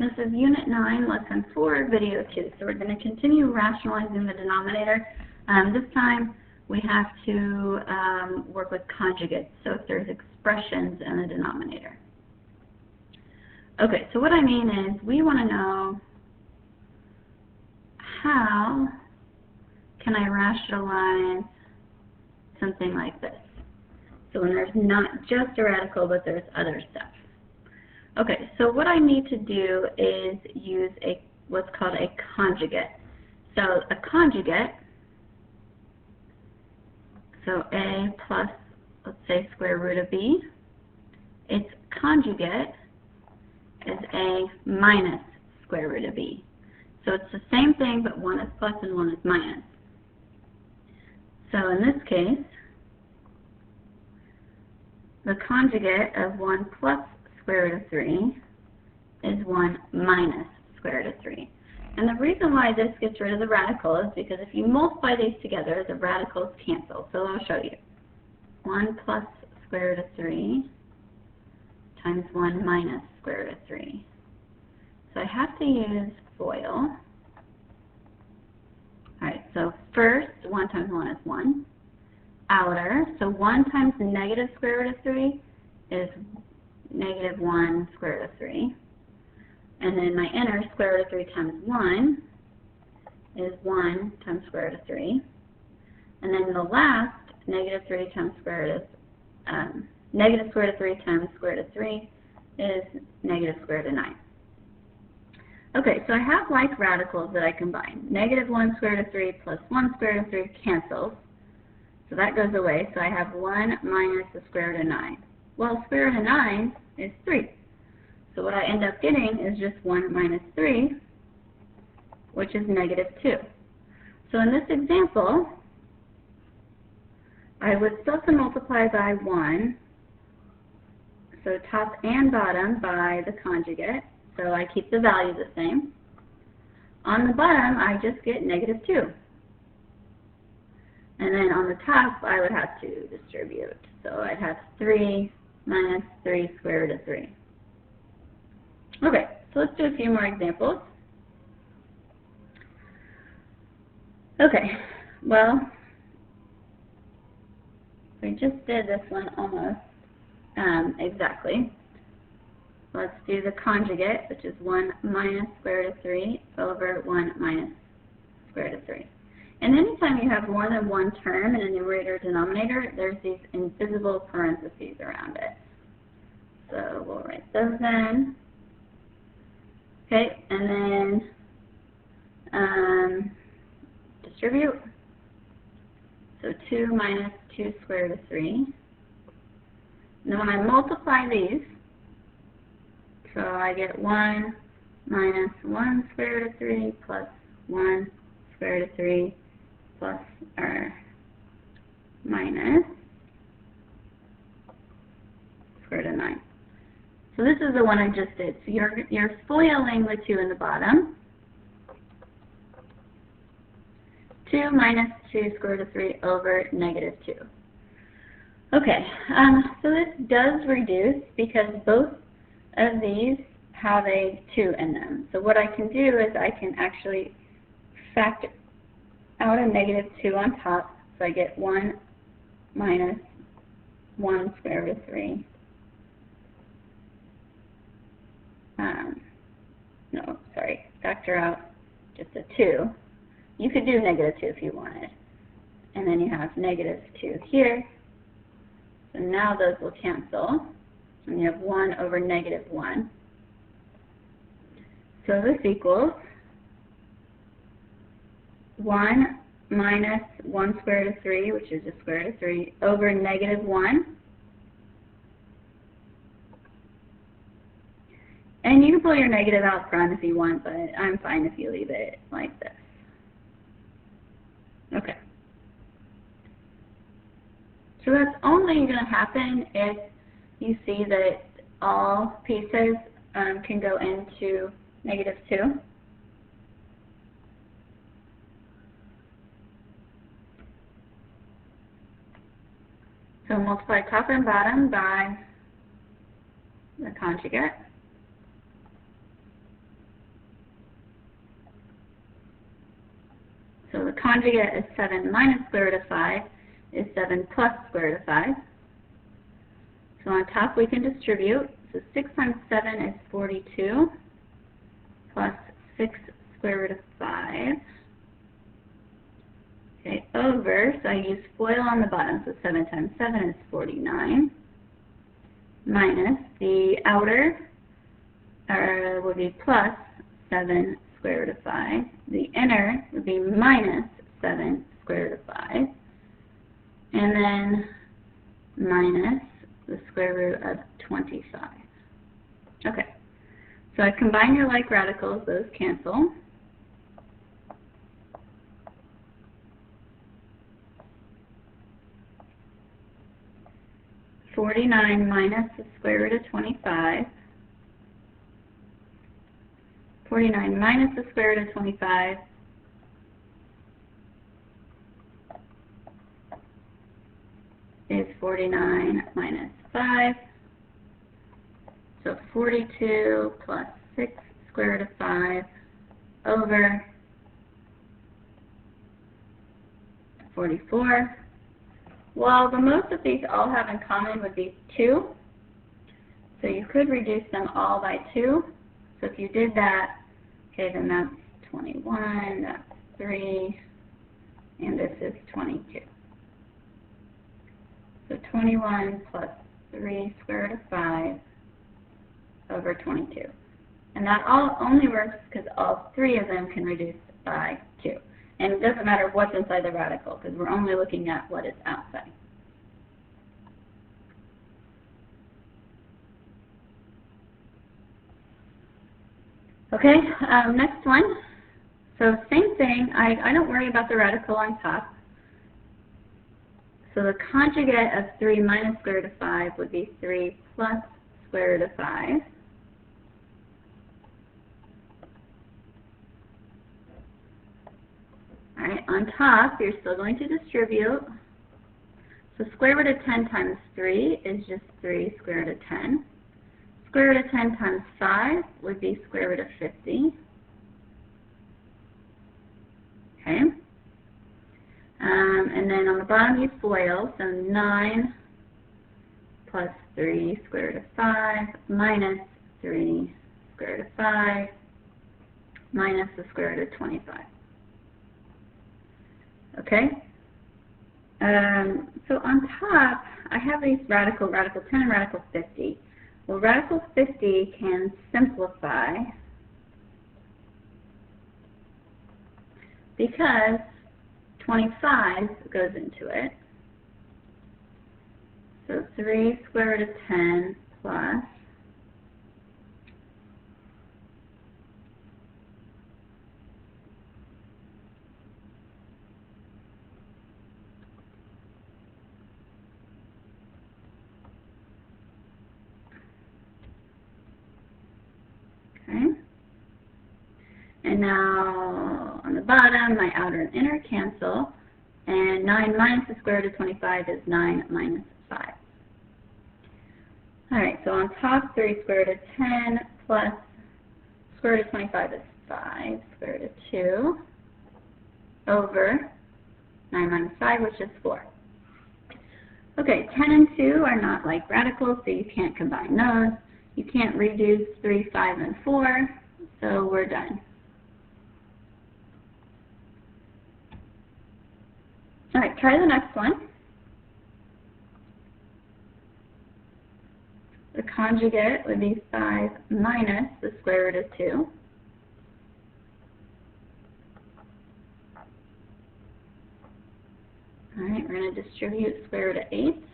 This is Unit 9, Lesson 4, Video 2. So we're going to continue rationalizing the denominator. This time we have to work with conjugates, so if there's expressions in the denominator. Okay, so what I mean is we want to know how can I rationalize something like this. So when there's not just a radical, but there's other stuff. Okay, so what I need to do is use what's called a conjugate. So a conjugate, so a plus, let's say, square root of b, its conjugate is a minus square root of b. So it's the same thing, but one is plus and one is minus. So in this case, the conjugate of 1 plus square root of 3 is 1 minus square root of 3. And the reason why this gets rid of the radical is because if you multiply these together, the radicals cancel. So I'll show you. 1 plus square root of 3 times 1 minus square root of 3. So I have to use FOIL. Alright, so first, 1 times 1 is 1. Outer, so 1 times the negative square root of 3 is negative 1 square root of 3. And then my inner, square root of 3 times 1 is 1 times square root of 3. And then the last, negative 3 times square root of, negative square root of 3 times square root of 3 is negative square root of 9. Okay, so I have like radicals that I combine. Negative 1 square root of 3 plus 1 square root of 3 cancels. So that goes away. So I have 1 minus the square root of 9. Well, square root of 9 is 3. So what I end up getting is just 1 minus 3, which is negative 2. So in this example, I would still multiply by 1, so top and bottom by the conjugate. So I keep the value the same. On the bottom, I just get negative 2. And then on the top, I would have to distribute. So I'd have 3 minus 3 square root of 3. Okay, so let's do a few more examples. Okay, well, we just did this one almost exactly. Let's do the conjugate, which is 1 minus square root of 3 over 1 minus square root of 3. And anytime you have more than one term in a numerator or denominator, there's these invisible parentheses around it. So we'll write those in. Okay, and then distribute. So 2 minus 2 square root of 3. And then when I multiply these, so I get 1 minus 1 square root of 3 plus 1 square root of 3 plus or minus square root of 9. So this is the one I just did. So you're FOILing the 2 in the bottom. 2 minus 2 square root of 3 over negative 2. Okay, so this does reduce because both of these have a 2 in them. So what I can do is I can actually factor out a negative 2 on top. So I get 1 minus 1 square root of 3. No, sorry, factor out just a 2. You could do negative 2 if you wanted. And then you have negative 2 here. So now those will cancel. And you have 1 over negative 1. So this equals 1 minus 1 square root of 3, which is the square root of 3, over negative 1. And you can pull your negative out front if you want, but I'm fine if you leave it like this. Okay. So that's only going to happen if you see that all pieces can go into negative 2. So multiply top and bottom by the conjugate. conjugate of 7 minus square root of 5 is 7 plus square root of 5. So on top we can distribute. So 6 times 7 is 42 plus 6 square root of 5. Okay, over, so I use FOIL on the bottom, so 7 times 7 is 49, minus the outer would be plus 7 square root of 5. The inner would be minus 7 square root of 5. And then minus the square root of 25. Okay, so I combine your like radicals, those cancel. (49) minus the square root of 25. 49 minus the square root of 25 is 49 minus 5. So 42 plus 6 square root of 5 over 44. Well, the most that these all have in common would be 2. So you could reduce them all by 2. So if you did that, okay, then that's 21, that's 3, and this is 22. So 21 plus 3 square root of 5 over 22. And that all only works because all 3 of them can reduce by 2. And it doesn't matter what's inside the radical because we're only looking at what is outside. Okay, next one. So same thing, I don't worry about the radical on top. So the conjugate of 3 minus square root of 5 would be 3 plus square root of 5. Alright, on top, you're still going to distribute. So square root of 10 times 3 is just 3 square root of 10. Square root of 10 times 5 would be square root of 50. Okay. And then on the bottom you FOIL, so 9 plus 3 square root of 5 minus 3 square root of 5 minus the square root of 25. Okay? So on top, I have these radical 10 and radical 50. Well, radical 50 can simplify because 25 goes into it. So 3 square root of 10 plus and now on the bottom, my outer and inner cancel, and 9 minus the square root of 25 is 9 minus 5. Alright, so on top, 3 square root of 10 plus square root of 25 is 5 square root of 2 over 9 minus 5, which is 4. Okay, 10 and 2 are not like radicals, so you can't combine those. You can't reduce 3, 5, and 4, so we're done. All right, try the next one. The conjugate would be 5 minus the square root of 2. All right, we're going to distribute square root of 8.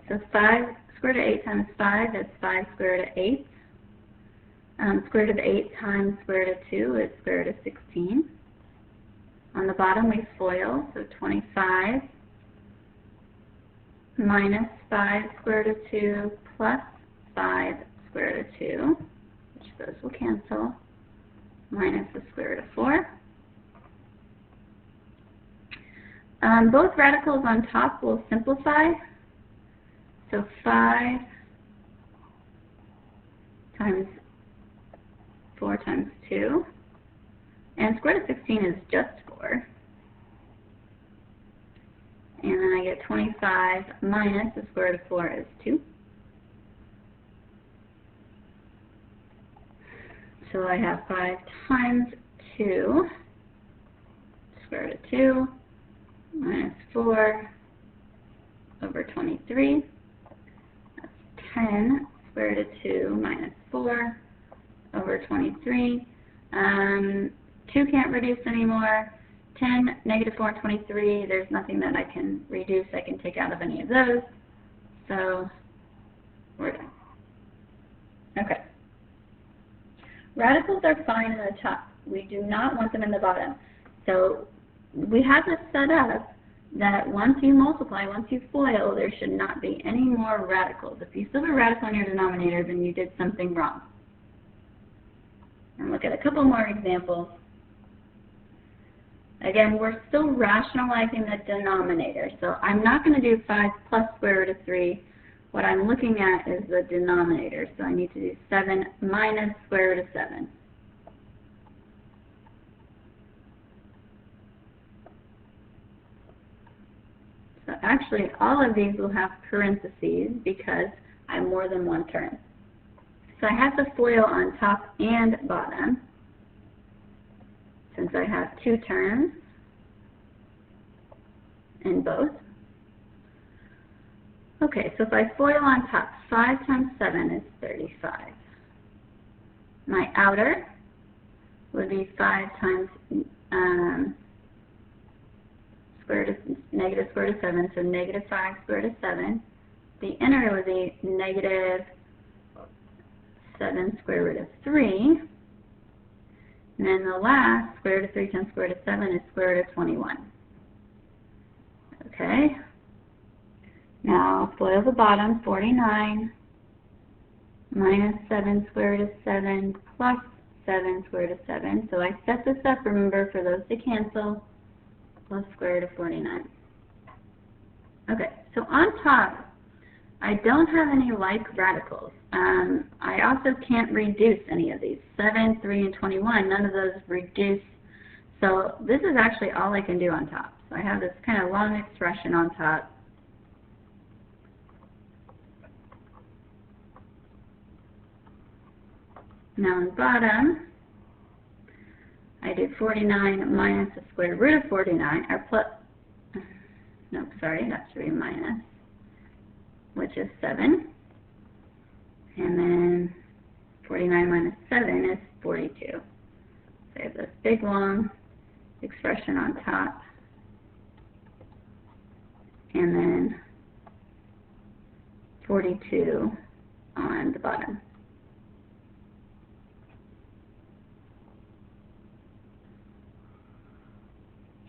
So 5 square root of 8 times 5 is 5 square root of 8. Square root of 8 times square root of 2 is square root of 16. On the bottom we FOIL, so 25 minus 5 square root of 2 plus 5 square root of 2, which those will cancel, minus the square root of 4. Both radicals on top will simplify, so 5 times 4 times 2, And square root of 16 is just 4. And then I get 25 minus the square root of 4 is 2. So I have 5 times 2, square root of 2, minus 4 over 23. That's 10 square root of 2 minus 4 over 23. 2 can't reduce anymore. 10, negative 4, and 23, there's nothing that I can reduce. I can take out of any of those. So we're done. Okay. Radicals are fine in the top. We do not want them in the bottom. So we have this set up that once you multiply, once you FOIL, there should not be any more radicals. If you still have a radical in your denominator, then you did something wrong. And look at a couple more examples. Again, we're still rationalizing the denominator. So I'm not going to do 5 plus square root of 3. What I'm looking at is the denominator. So I need to do 7 minus square root of 7. So actually, all of these will have parentheses because I have more than one term. So I have the FOIL on top and bottom, since I have 2 terms in both. Okay, so if I FOIL on top, 5 times 7 is 35. My outer would be 5 times negative square root of 7, so negative 5 square root of 7. The inner would be negative 7 square root of 3. And then the last, square root of 3 times square root of 7 is square root of 21. Okay. Now, FOIL the bottom, 49 minus 7 square root of 7 plus 7 square root of 7. So I set this up, remember, for those to cancel, plus square root of 49. Okay, so on top, I don't have any like radicals. I also can't reduce any of these. 7, 3, and 21, none of those reduce. So this is actually all I can do on top. So I have this kind of long expression on top. Now on the bottom, I did 49 minus the square root of 49, or plus, no, sorry, that should be minus, which is 7. And then 49 minus 7 is 42. So I have this big, long expression on top. And then 42 on the bottom.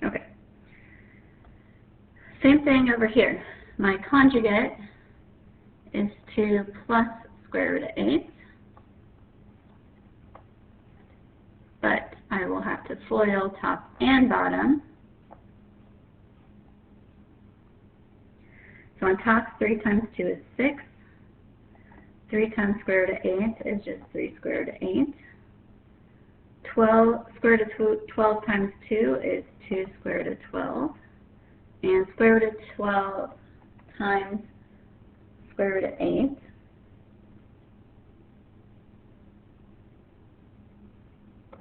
Okay. Same thing over here. My conjugate is 2 plus square root of 8. But I will have to FOIL top and bottom. So on top, 3 times 2 is 6. 3 times square root of 8 is just 3 square root of 8. Square root of 12 times 2 is 2 square root of 12. And square root of 12 times square root of 8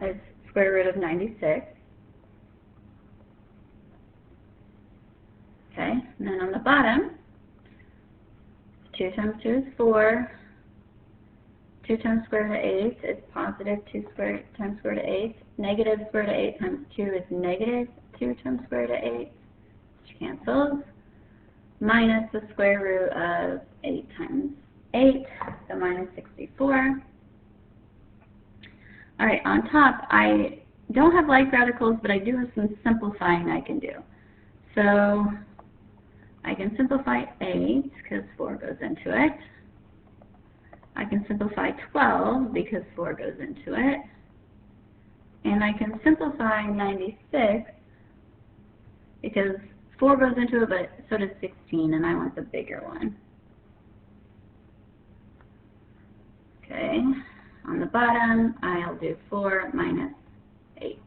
is square root of 96. Okay, and then on the bottom, 2 times 2 is 4. 2 times square root of 8 is positive 2 times square root of 8. Negative square root of 8 times 2 is negative 2 times square root of 8, which cancels. Minus the square root of 8 times 8, so minus 64. All right, on top, I don't have like radicals, but I do have some simplifying I can do. So I can simplify 8 because 4 goes into it. I can simplify 12 because 4 goes into it. And I can simplify 96 because 4 goes into it, but so does 16, and I want the bigger one. Okay, on the bottom, I'll do 4 minus 8.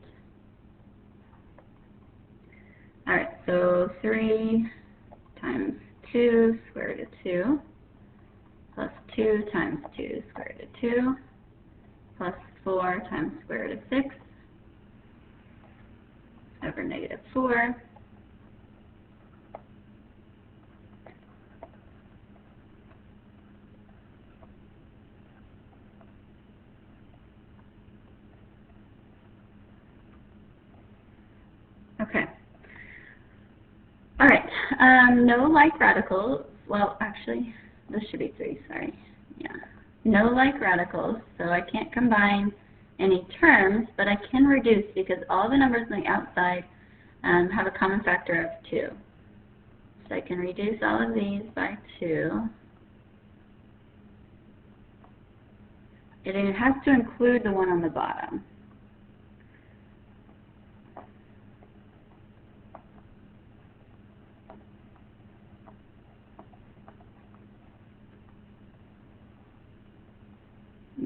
So 3 times 2 square root of 2 plus 2 times 2 square root of 2 plus 4 times square root of 6 over negative 4. Okay. All right. No like radicals. Well, actually, this should be 3, sorry. Yeah. No like radicals, so I can't combine any terms, but I can reduce because all the numbers on the outside have a common factor of 2. So I can reduce all of these by 2. It has to include the one on the bottom.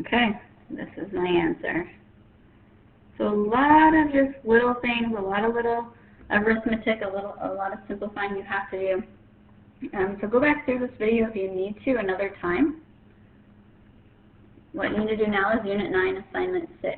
Okay, this is my answer. So a lot of just little things, a lot of little arithmetic, a lot of simplifying you have to do. So go back through this video if you need to another time. What you need to do now is Unit 9, Assignment 6.